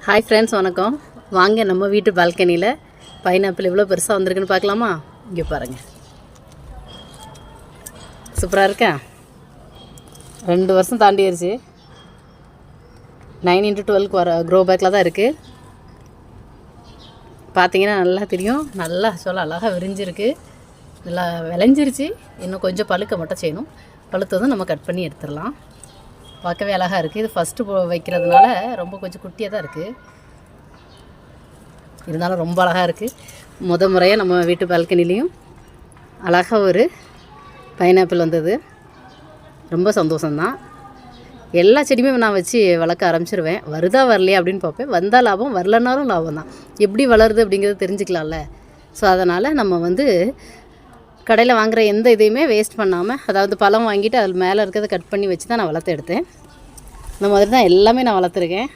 Hi friends, வணக்கம். வாங்க நம்ம வீட்டு பால்கனியில் பைனாப்பிள் எவ்வளோ பெருசாக வந்திருக்குன்னு பார்க்கலாமா? இங்கே பாருங்கள், சூப்பராக இருக்கா? 2 வருஷம் தாண்டிடுச்சு. 9x12 வர க்ரோ பேக்கில் தான் இருக்குது. பார்த்தீங்கன்னா நல்லா தெரியும். நல்லா சொல்ல அழகாக விரிஞ்சிருக்கு, நல்லா விளைஞ்சிருச்சு. இன்னும் கொஞ்சம் பழுக்க மட்டும் செய்யணும். பழுத்ததும் நம்ம கட் பண்ணி எடுத்துடலாம். பார்க்கவே அழகாக இருக்குது. இது ஃபஸ்ட்டு வைக்கிறதுனால ரொம்ப கொஞ்சம் குட்டியாக தான் இருக்குது, இருந்தாலும் ரொம்ப அழகாக இருக்குது. முறையாக நம்ம வீட்டு பால்கனிலையும் அழகாக ஒரு பைனாப்பிள் வந்தது. ரொம்ப சந்தோஷம்தான். எல்லா செடியுமே நான் வச்சு வளர்க்க ஆரம்பிச்சிருவேன். வருதா வரலையா அப்படின்னு பார்ப்பேன். வந்தால் லாபம், வரலனாலும் லாபம் தான். எப்படி வளருது அப்படிங்கிறத தெரிஞ்சுக்கலாம்ல. ஸோ அதனால் நம்ம கடையில் வாங்குகிற எந்த இதையுமே வேஸ்ட் பண்ணாமல், அதாவது பழம் வாங்கிட்டு அதில் மேலே இருக்கிறத கட் பண்ணி வச்சு தான் நான் வளர்த்து எடுத்தேன். இந்த மாதிரி தான் எல்லாமே நான் வளர்த்துருக்கேன்.